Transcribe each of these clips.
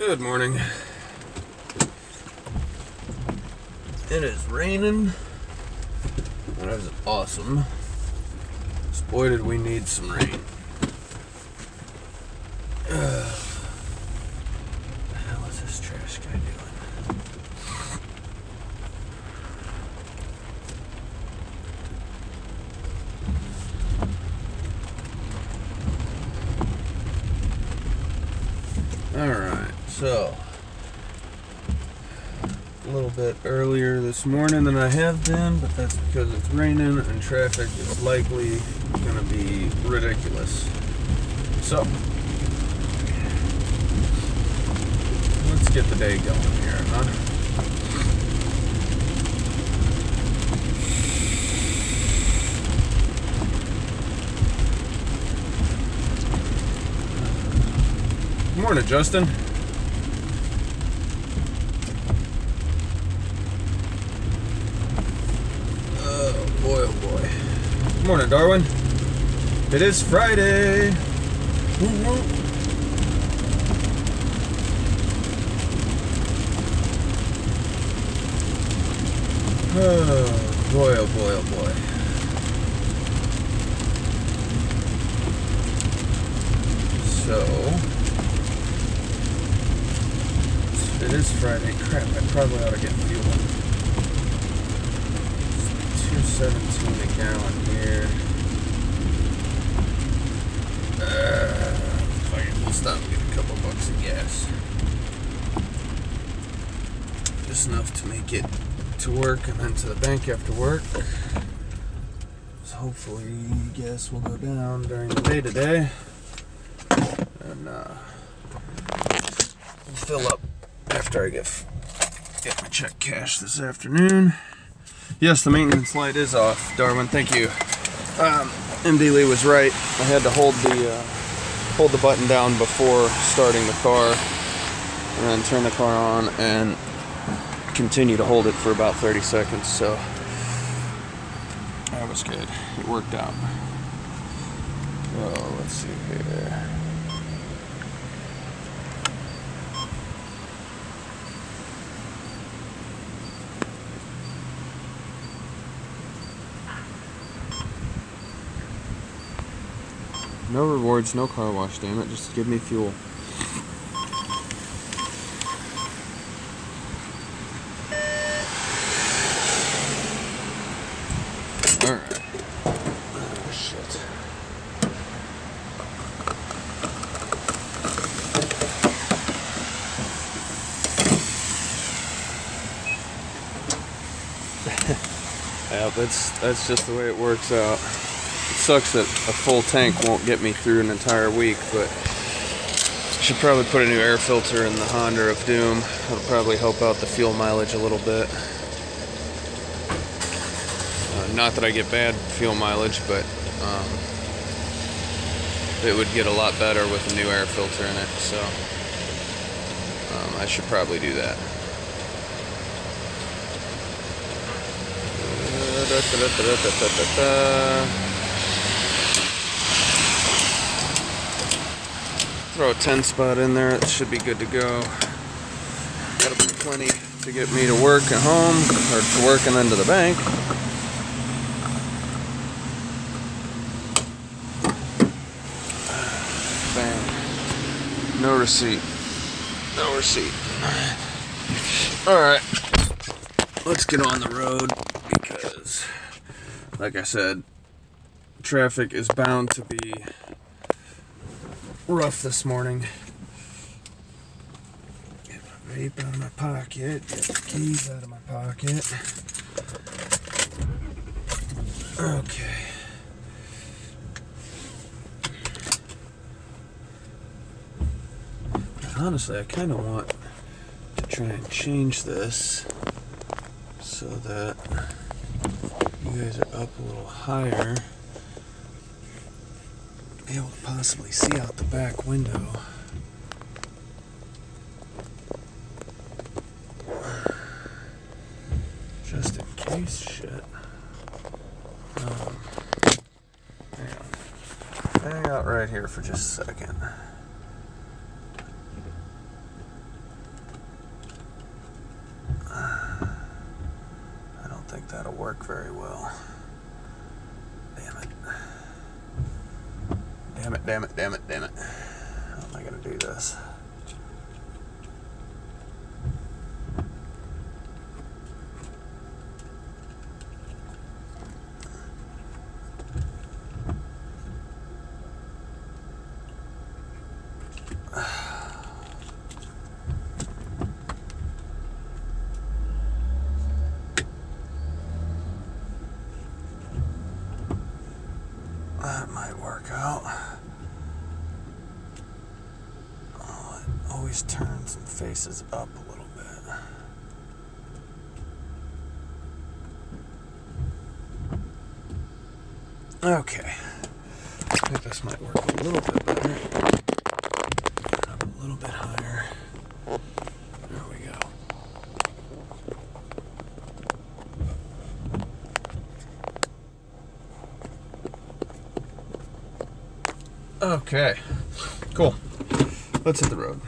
Good morning. It is raining. That is awesome. Boy, did we need some rain. What the hell is this trash guy doing? Alright, so a little bit earlier this morning than I have been, but that's because it's raining and traffic is likely going to be ridiculous. So, let's get the day going here, huh? Good morning, Justin. Oh boy, oh boy. Good morning, Darwin. It is Friday. Woo-woo. Oh boy, oh boy, oh boy. So, it is Friday. Crap, I probably ought to get fuel. $2.17 a gallon here. Fuck it, we'll stop and get a couple bucks of gas. Just enough to make it to work and then to the bank after work. So hopefully gas will go down during the day today. And we'll fill up after I get my check cashed this afternoon. Yes, the maintenance light is off, Darwin. Thank you. MD Lee was right. I had to hold the button down before starting the car, and then turn the car on and continue to hold it for about 30 seconds. So that was good. It worked out. Oh, let's see here. No rewards, no car wash, damn it. Just give me fuel. Alright. Oh, shit. Yeah, that's just the way it works out. It sucks that a full tank won't get me through an entire week, but I should probably put a new air filter in the Honda of Doom. That'll probably help out the fuel mileage a little bit. Not that I get bad fuel mileage, but it would get a lot better with a new air filter in it, so I should probably do that. Throw a 10 spot in there, it should be good to go. That'll be plenty to get me to work and home, or to work and then to the bank. Bang. No receipt. No receipt. Alright. Let's get on the road because, like I said, traffic is bound to be rough this morning. Get my vape out of my pocket, get the keys out of my pocket. Okay. Honestly, I kind of want to try and change this so that you guys are up a little higher. Be able to possibly see out the back window. Just in case shit. Hang out right here for just a second. very well. Damn it. Damn it, damn it, damn it, damn it. How am I going to do this? That might work out. Oh, it always turns and faces up a little bit. Okay. I think this might work a little bit better. Up a little bit higher. There we go. Okay, cool. Let's hit the road.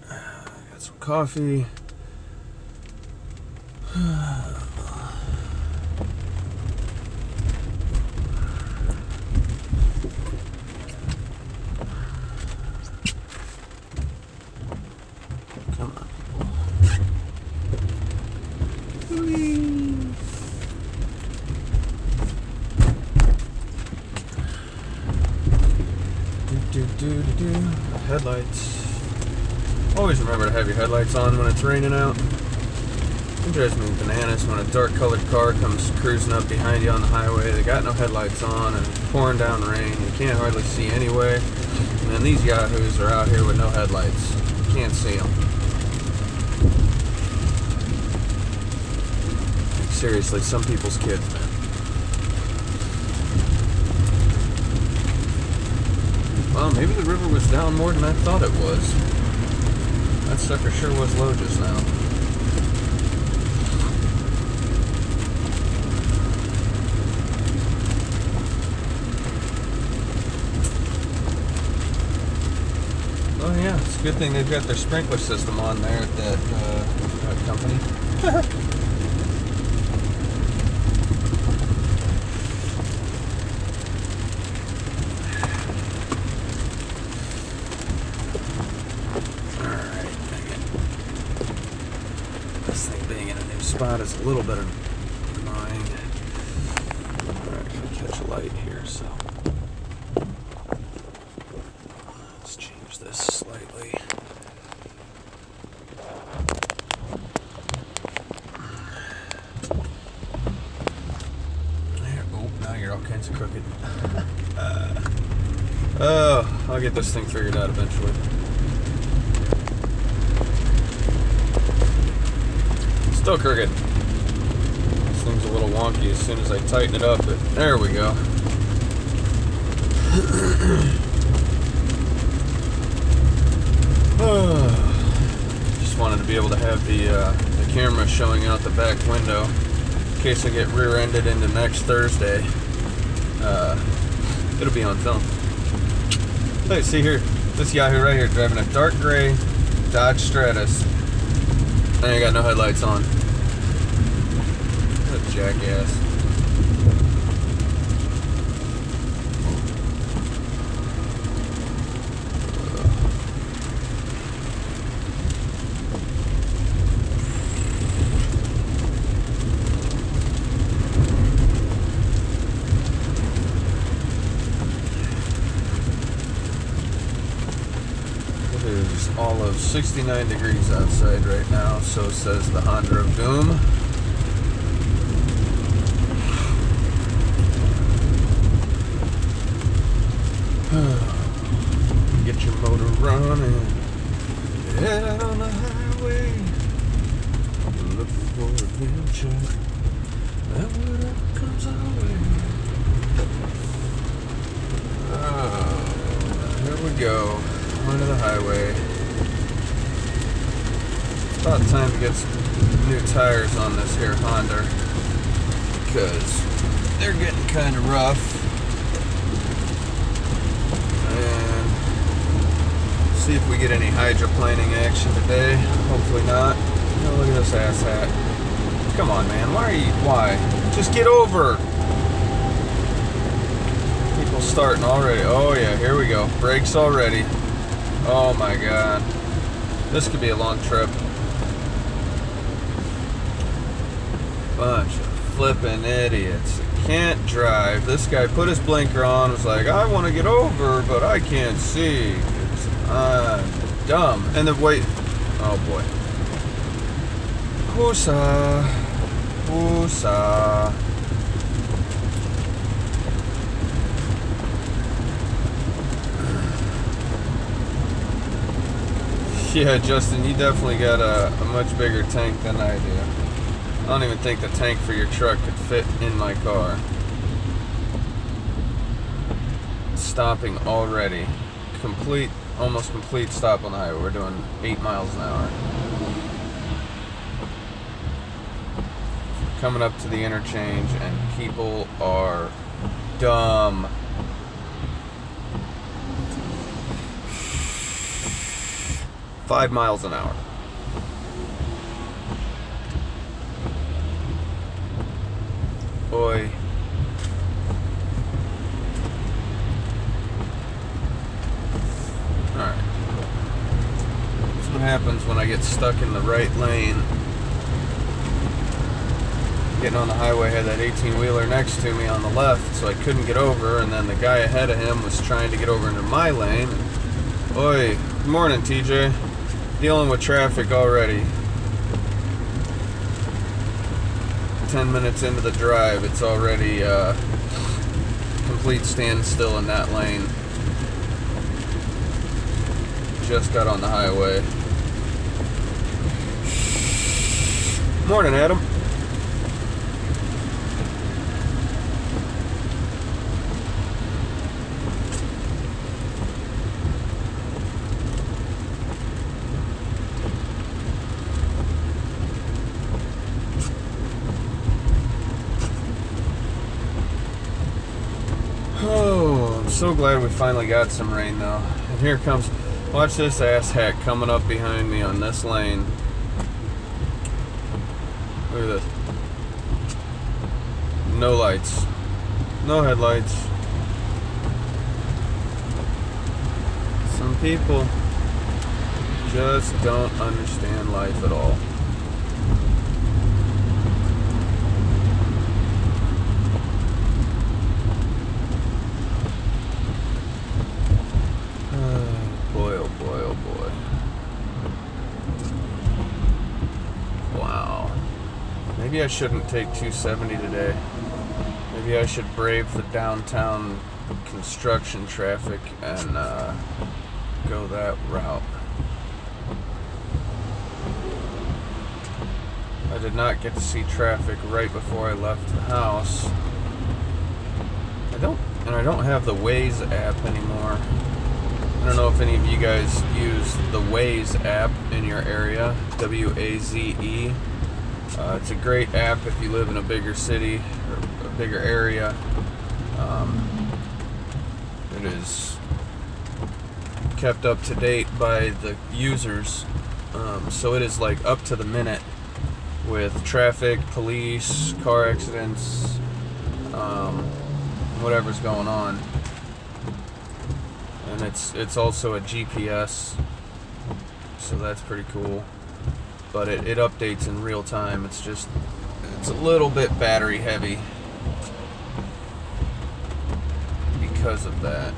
Got some coffee. Come on. Headlights. Always remember to have your headlights on when it's raining out. It drives me bananas when a dark colored car comes cruising up behind you on the highway. They got no headlights on and it's pouring down rain. You can't hardly see anyway. And then these yahoos are out here with no headlights. You can't see them. Seriously, some people's kids, man. Well, maybe the river was down more than I thought it was. That sucker sure was low just now. Oh yeah, it's a good thing they've got their sprinkler system on there at that company. Spot is a little bit annoying. Alright, gonna catch a light here, so let's change this slightly. There. Oh, now you're all kinds of crooked. Oh, I'll get this thing figured out eventually. Still crooked. This thing's a little wonky as soon as I tighten it up, but there we go. Just wanted to be able to have the camera showing out the back window in case I get rear-ended into next Thursday. It'll be on film. Hey, see here, this yahoo right here driving a dark gray Dodge Stratus. I ain't got no headlights on. What a jackass. It is all of 69 degrees outside right now, so says the Honda of Doom. Get your motor running, head out on the highway, look for adventure, and whatever comes our way. Oh, here we go, onto the highway. It's about time to get some new tires on this here Honda, because they're getting kind of rough. See if we get any hydroplaning action today. Hopefully not. Oh, look at this ass hat. Come on, man. Why? Just get over. People starting already. Oh, yeah, here we go. Brakes already. Oh, my God. This could be a long trip. Bunch of flipping idiots. Can't drive. This guy put his blinker on, was like, I want to get over, but I can't see. I'm dumb. And then wait. Oh, boy. Woosa. Woosa. Yeah, Justin, you definitely got a much bigger tank than I do. I don't even think the tank for your truck could fit in my car. Stopping already. Almost complete stop on the highway. We're doing 8 miles an hour. Coming up to the interchange and people are dumb. Five miles an hour. Oi. Alright. That's what happens when I get stuck in the right lane. Getting on the highway, had that 18-wheeler next to me on the left, so I couldn't get over, and then the guy ahead of him was trying to get over into my lane. Oi. Good morning, TJ. Dealing with traffic already. 10 minutes into the drive, it's already complete standstill in that lane. Just got on the highway. Morning, Adam. So glad we finally got some rain though. And here comes, watch this asshat coming up behind me on this lane. Look at this. No lights. No headlights. Some people just don't understand life at all. Maybe I shouldn't take 270 today. Maybe I should brave the downtown construction traffic and go that route. I did not get to see traffic right before I left the house. I don't have the Waze app anymore. I don't know if any of you guys use the Waze app in your area. W-A-Z-E. It's a great app if you live in a bigger city or a bigger area. It is kept up to date by the users, so it is like up to the minute with traffic, police, car accidents, whatever's going on. And it's also a GPS, so that's pretty cool. But it updates in real time. It's a little bit battery heavy because of that.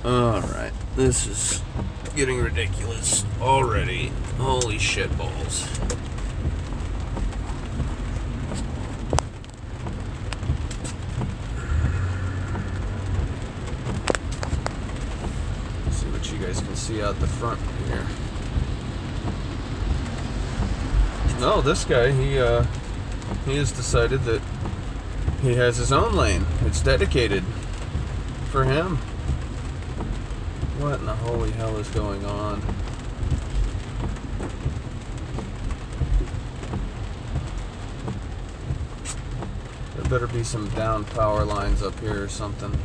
Alright, this is getting ridiculous already. Holy shit balls. See out the front here. No, this guy, he has decided that he has his own lane. It's dedicated for him. What in the holy hell is going on? There better be some down power lines up here or something.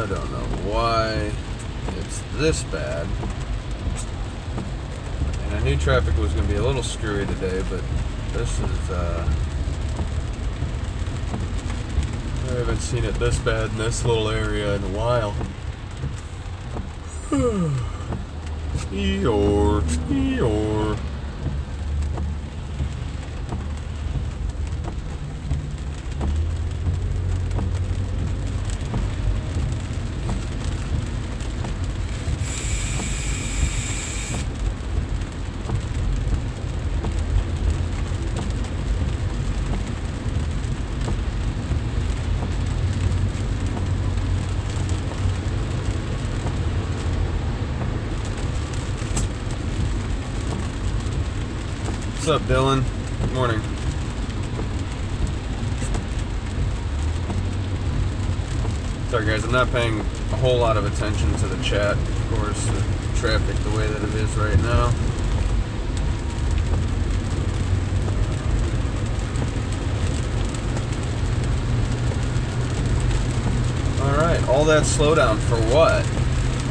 I don't know why it's this bad. And I knew traffic was going to be a little screwy today, but this is, I haven't seen it this bad in this little area in a while. Eeyore, Eeyore. What's up, Dylan? Good morning. Sorry guys, I'm not paying a whole lot of attention to the chat, of course, the traffic the way that it is right now. Alright, all that slowdown for what?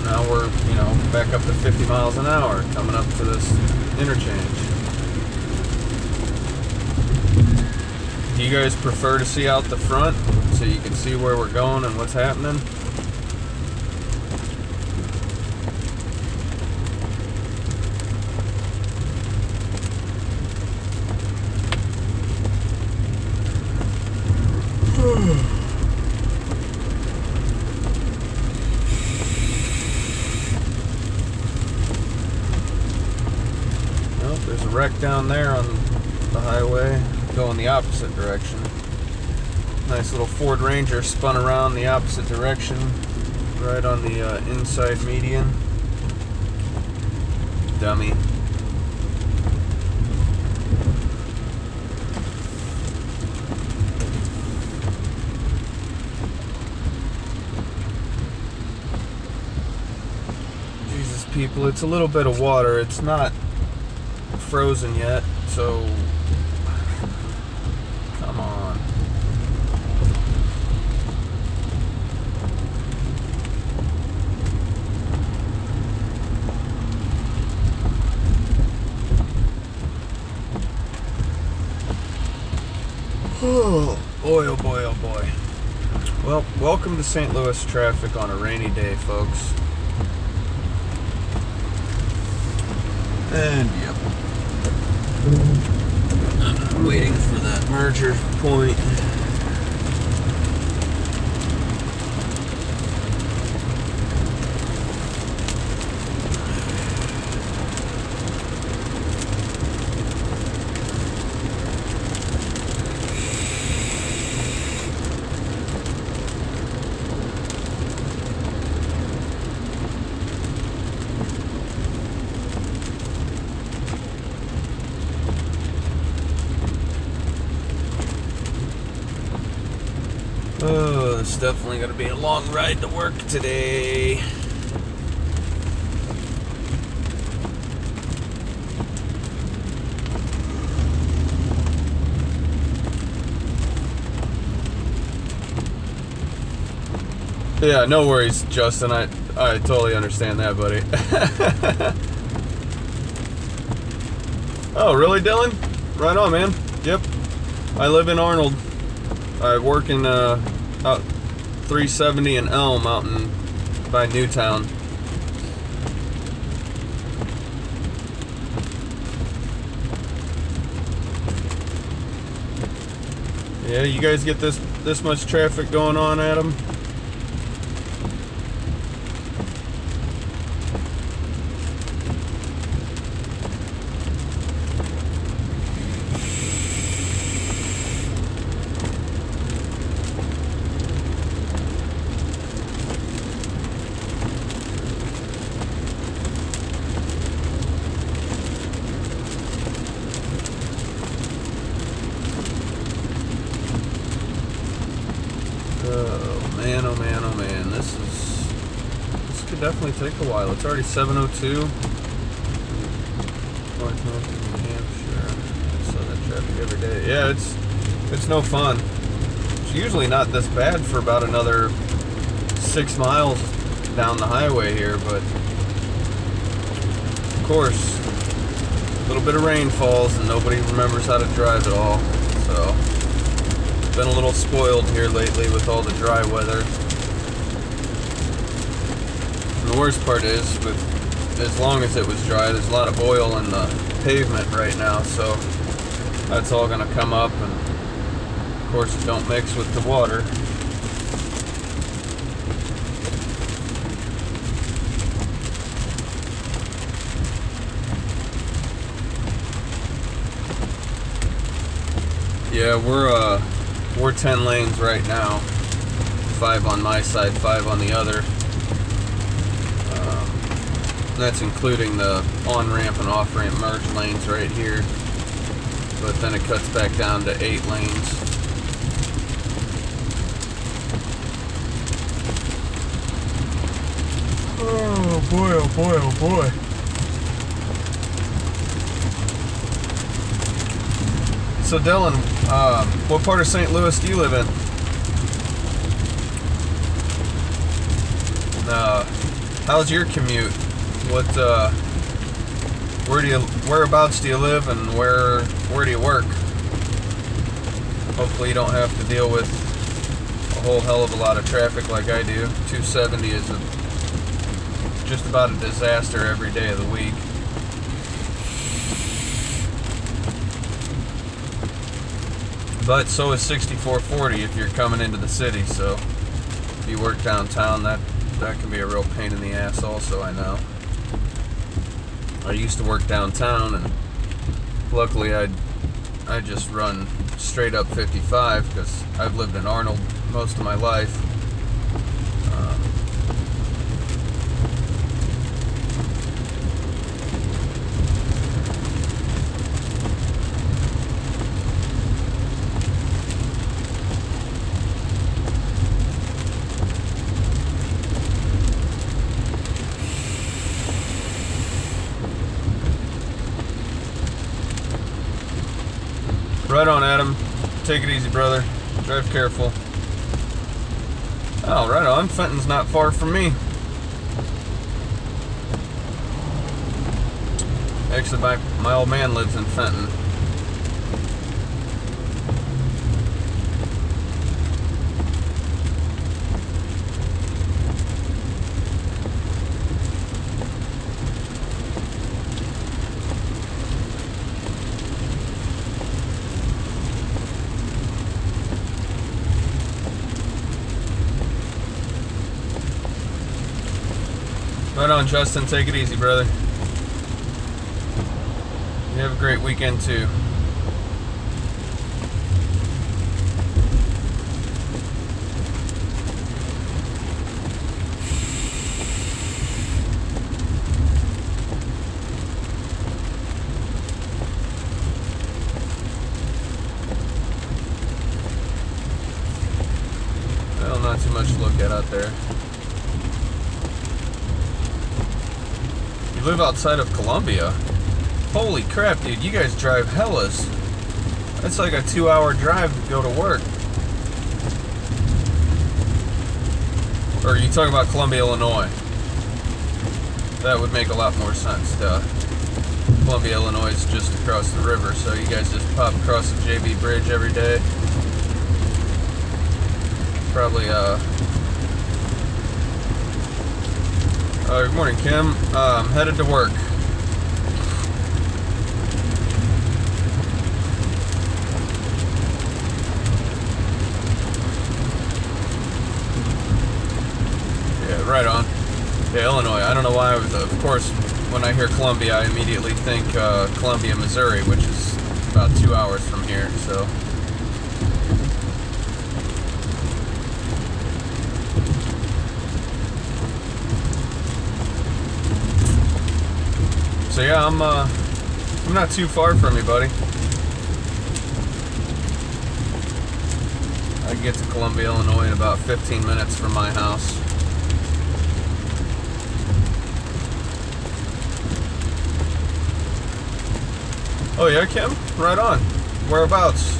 Now we're, you know, back up to 50 miles an hour coming up to this interchange. Do you guys prefer to see out the front so you can see where we're going and what's happening? Nope, there's a wreck down there on the highway. Going the opposite direction. Nice little Ford Ranger spun around the opposite direction, right on the inside median. Dummy. Jesus, people, it's a little bit of water. It's not frozen yet, so come on. Oh boy, oh boy, oh boy. Well, welcome to St. Louis traffic on a rainy day, folks. And yep. I'm waiting for that merger point. Oh, it's definitely going to be a long ride to work today. Yeah, no worries, Justin. I totally understand that, buddy. Oh, really, Dylan? Right on, man. Yep. I live in Arnold. I work in out 370 and Elm out in by Newtown. Yeah, you guys get this much traffic going on, Adam? Oh man, oh man, this could definitely take a while. It's already 7:02. North New Hampshire. I saw that traffic every day. Yeah, it's no fun. It's usually not this bad for about another 6 miles down the highway here, but of course, a little bit of rain falls and nobody remembers how to drive at all. So, been a little spoiled here lately with all the dry weather. And the worst part is, with as long as it was dry, there's a lot of oil in the pavement right now, so that's all gonna come up, and of course it don't mix with the water. Yeah, we're 10 lanes right now. 5 on my side, 5 on the other. That's including the on-ramp and off-ramp merge lanes right here. But then it cuts back down to 8 lanes. Oh boy, oh boy, oh boy. So Dylan, what part of St. Louis do you live in? How's your commute? What, whereabouts do you live, and where do you work? Hopefully you don't have to deal with a whole hell of a lot of traffic like I do. 270 is just about a disaster every day of the week. But so is 6440 if you're coming into the city, so if you work downtown, that can be a real pain in the ass also, I know. I used to work downtown, and luckily I just run straight up 55 because I've lived in Arnold most of my life. Right on, Adam. Take it easy, brother. Drive careful. Oh, right on. Fenton's not far from me. Actually, my old man lives in Fenton. Right on, Justin. Take it easy, brother. You have a great weekend, too. Well, not too much to look at out there. Live outside of Columbia. Holy crap, dude, you guys drive hellas. That's like a 2-hour drive to go to work. Or are you talking about Columbia, Illinois? That would make a lot more sense. Columbia, Illinois is just across the river, so you guys just pop across the JB Bridge every day. Probably, good morning, Kim. I'm headed to work. Yeah, right on. Yeah, Illinois. I don't know why I was, of course, when I hear Columbia, I immediately think Columbia, Missouri, which is about 2 hours from here, so. So yeah, I'm not too far from you, buddy. I can get to Columbia, Illinois in about 15 minutes from my house. Oh yeah, Kim? Right on. Whereabouts?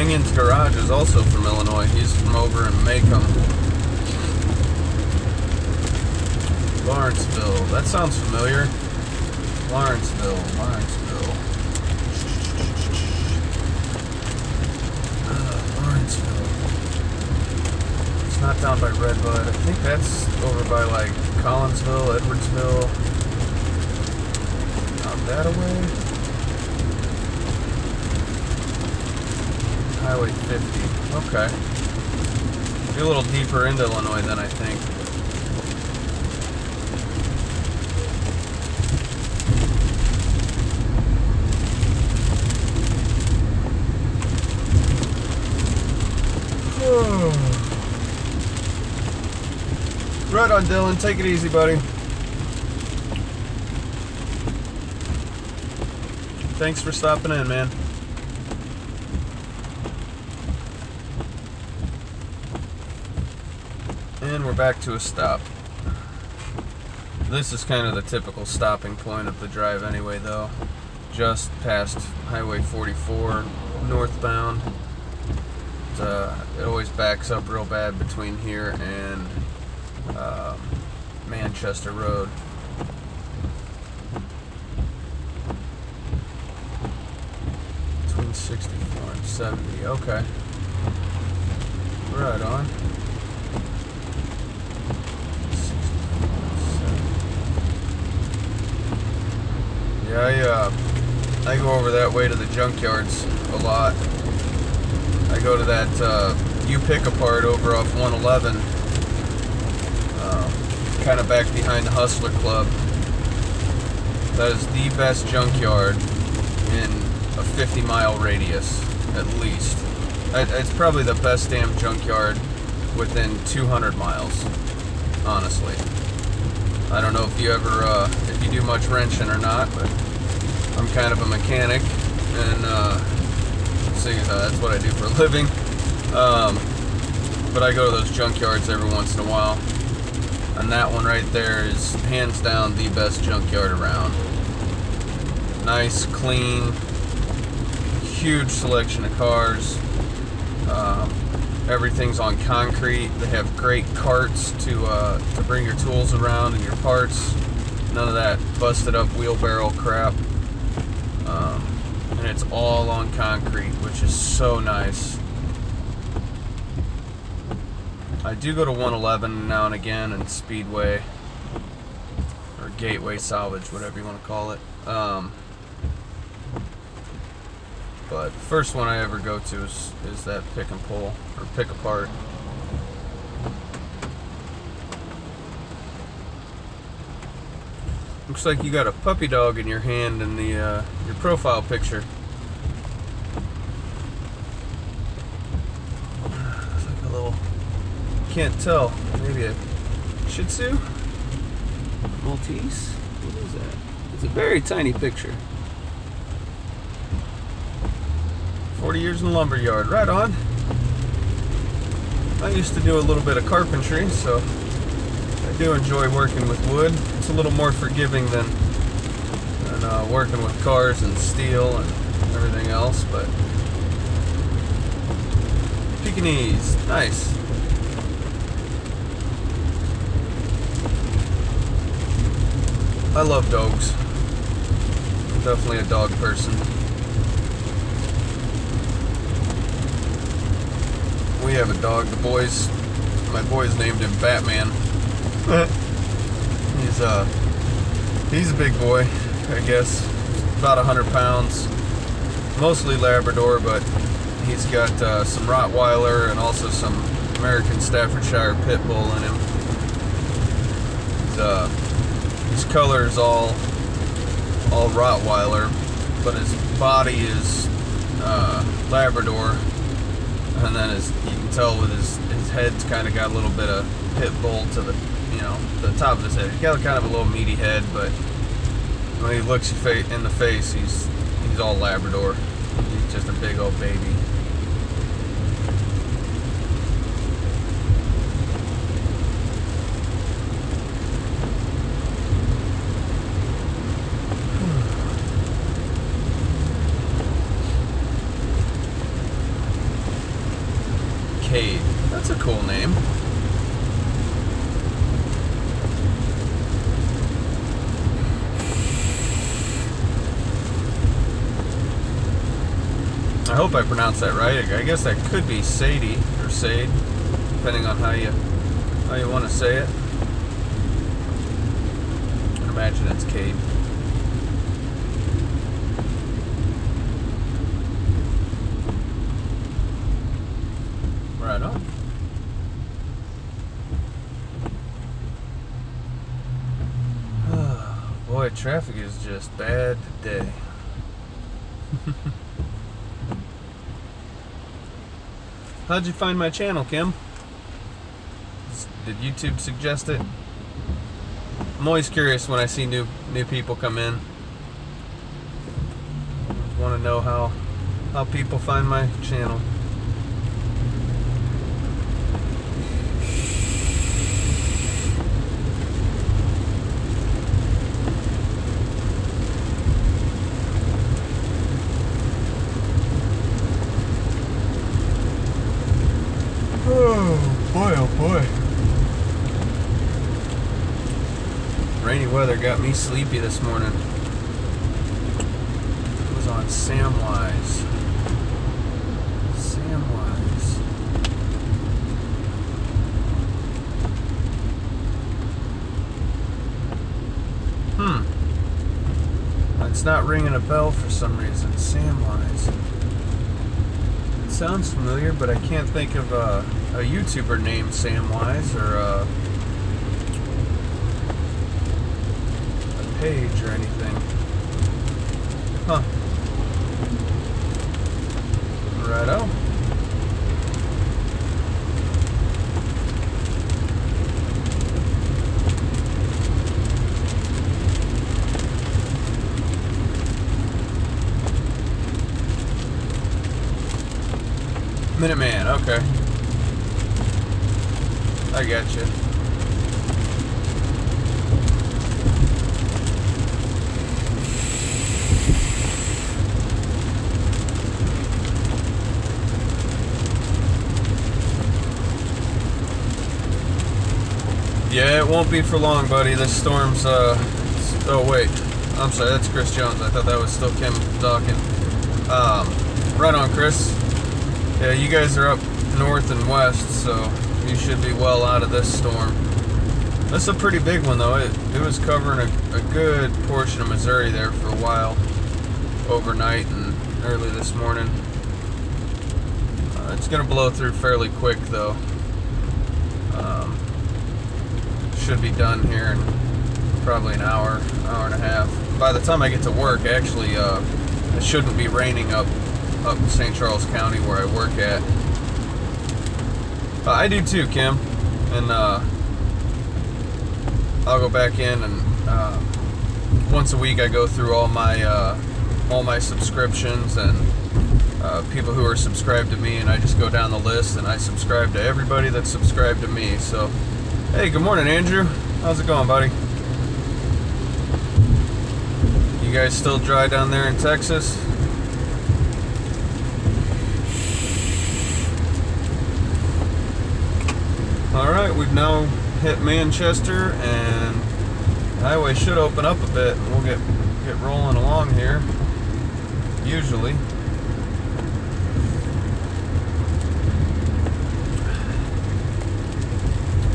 Minion's Garage is also from Illinois. He's from over in Macomb. Lawrenceville. That sounds familiar. Lawrenceville. Lawrenceville. Lawrenceville. It's not down by Redbud. I think that's over by like Collinsville, Edwardsville. Not that away. Highway 50. Okay. You're a little deeper into Illinois than I think. Right on, Dylan. Take it easy, buddy. Thanks for stopping in, man. And we're back to a stop. This is kind of the typical stopping point of the drive anyway, though. Just past Highway 44 northbound. It always backs up real bad between here and Manchester Road. Between 64 and 70. Okay. Right on. 64 and 70. Yeah, I go over that way to the junkyards a lot. I go to that U-Pick-A-Part over off 111, kind of back behind the Hustler Club. That is the best junkyard in a 50-mile radius, at least. It's probably the best damn junkyard within 200 miles, honestly. I don't know if you ever, if you do much wrenching or not, but I'm kind of a mechanic, and that's what I do for a living. But I go to those junkyards every once in a while. And that one right there is hands down the best junkyard around. Nice, clean, huge selection of cars. Everything's on concrete. They have great carts to bring your tools around and your parts. None of that busted up wheelbarrow crap. And it's all on concrete, which is so nice. I do go to 111 now and again, and Speedway, or Gateway Salvage, whatever you want to call it. But the first one I ever go to is that Pick and Pull, or Pick Apart. Looks like you got a puppy dog in your hand in the your profile picture. It's like a little, can't tell, maybe a Shih Tzu? Maltese? What is that? It's a very tiny picture. 40 years in the lumber yard, right on. I used to do a little bit of carpentry, so I do enjoy working with wood. It's a little more forgiving than working with cars and steel and everything else, but Pekingese, nice. I love dogs. I'm definitely a dog person. We have a dog. My boys named him Batman. He's a big boy, I guess. About 100 pounds. Mostly Labrador, but he's got some Rottweiler and also some American Staffordshire Pit Bull in him. His color is all Rottweiler, but his body is Labrador, and then you can tell with his head's kind of got a little bit of Pit Bull to the top of his head. He's got kind of a little meaty head, but when he looks you in the face, he's all Labrador. He's just a big old baby. same. I hope I pronounced that right. I guess that could be Sadie or Sade, depending on how you want to say it. I imagine it's Cade. Right on. Oh, boy, traffic is just bad today. How'd you find my channel, Kim? Did YouTube suggest it? I'm always curious when I see new people come in. I want to know how people find my channel. Oh boy. Rainy weather got me sleepy this morning. It was on Samwise. It's not ringing a bell for some reason. Samwise. It sounds familiar, but I can't think of a YouTuber named Samwise or a page or anything. Huh. Righto. Minuteman, okay. I got you. Yeah, it won't be for long, buddy. This storm's, oh, wait. I'm sorry, that's Chris Jones. I thought that was still Kim talking. Right on, Chris. Yeah, you guys are up north and west, so you should be well out of this storm. This is a pretty big one, though. It was covering a good portion of Missouri there for a while, overnight and early this morning. It's going to blow through fairly quick, though. Should be done here in probably an hour and a half. By the time I get to work, actually, it shouldn't be raining up in St. Charles County where I work at. I do too, Kim, and I'll go back in and once a week I go through all my subscriptions and people who are subscribed to me, and I just go down the list and I subscribe to everybody that's subscribed to me. So, hey, good morning, Andrew. How's it going, buddy? You guys still dry down there in Texas? Alright, we've now hit Manchester, and the highway should open up a bit, and we'll get rolling along here, usually.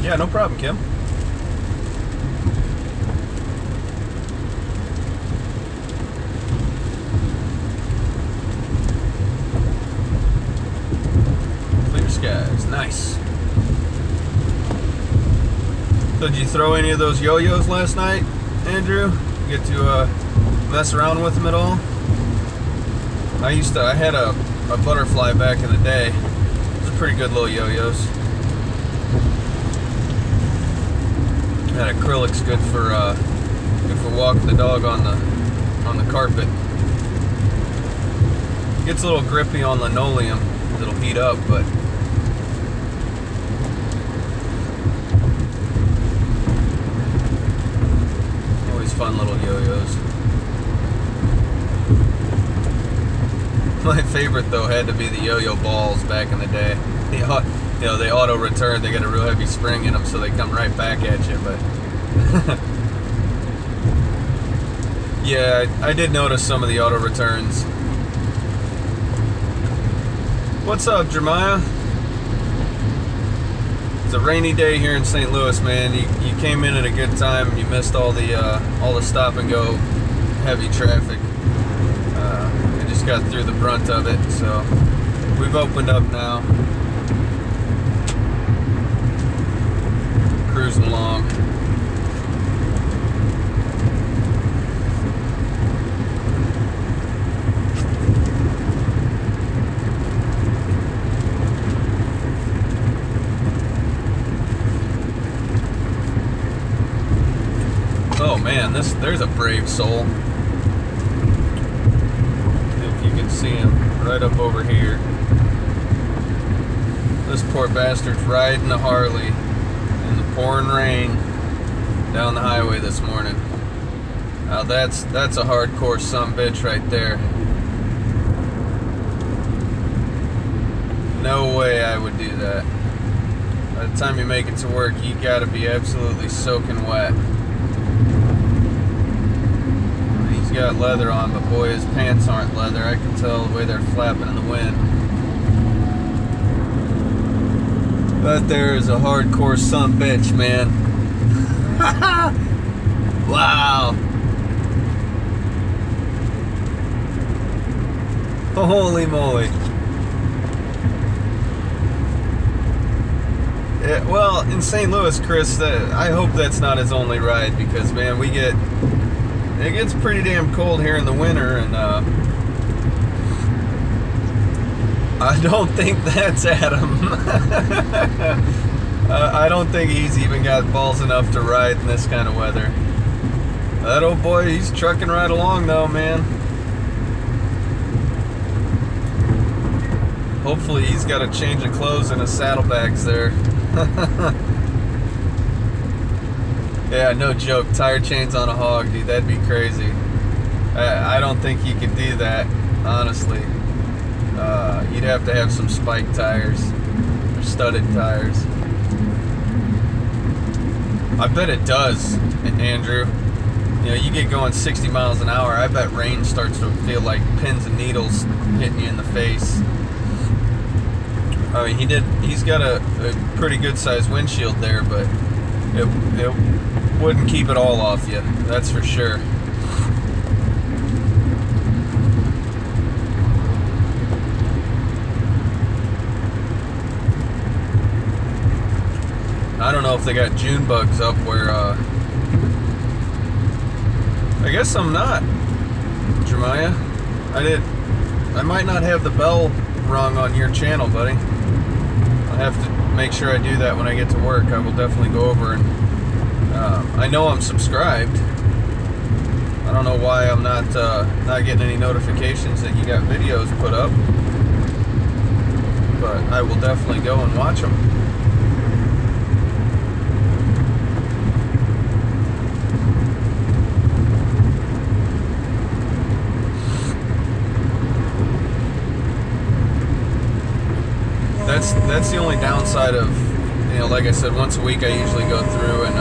Yeah, no problem, Kim. Clear skies, nice. So did you throw any of those yo-yos last night, Andrew? Get to mess around with them at all? I had a butterfly back in the day. Those are pretty good little yo-yos. That acrylic's good for walking the dog on the carpet. Gets a little grippy on linoleum. It'll heat up, but always fun little yo-yos. My favorite though had to be the yo-yo balls back in the day. you know, they auto return. They got a real heavy spring in them, so they come right back at you. But yeah, I did notice some of the auto returns. What's up, Jeremiah? It's a rainy day here in St. Louis, man. You came in at a good time. You missed all the stop and go heavy traffic. I just got through the brunt of it, so we've opened up now. Cruising along. Oh man, there's a brave soul. If you can see him right up over here. This poor bastard's riding a Harley in the pouring rain down the highway this morning. Now that's a hardcore sumbitch right there. No way I would do that. By the time you make it to work, you gotta be absolutely soaking wet. He's got leather on, but boy, his pants aren't leather. I can tell the way they're flapping in the wind. That there is a hardcore sumbitch, man. Wow. Holy moly. Yeah, well, in St. Louis, Chris, I hope that's not his only ride, because, man, it gets pretty damn cold here in the winter, and I don't think that's Adam. I don't think he's even got balls enough to ride in this kind of weather. That old boy, he's trucking right along though, man. Hopefully he's got a change of clothes and his saddlebags there. Yeah, no joke. Tire chains on a hog, dude. That'd be crazy. I don't think you could do that, honestly. You'd have to have some spiked tires or studded tires. I bet it does, Andrew. You know, you get going 60 miles an hour, I bet rain starts to feel like pins and needles hitting you in the face. I mean, he's got a pretty good sized windshield there, but it wouldn't keep it all off you, that's for sure. I don't know if they got June bugs up where, I guess I'm not, Jeremiah. I might not have the bell rung on your channel, buddy. I'll have to make sure I do that when I get to work. I will definitely go over and, I know I'm subscribed. I don't know why I'm not getting any notifications that you got videos put up, but I will definitely go and watch them. That's the only downside of, you know, like I said, once a week I usually go through and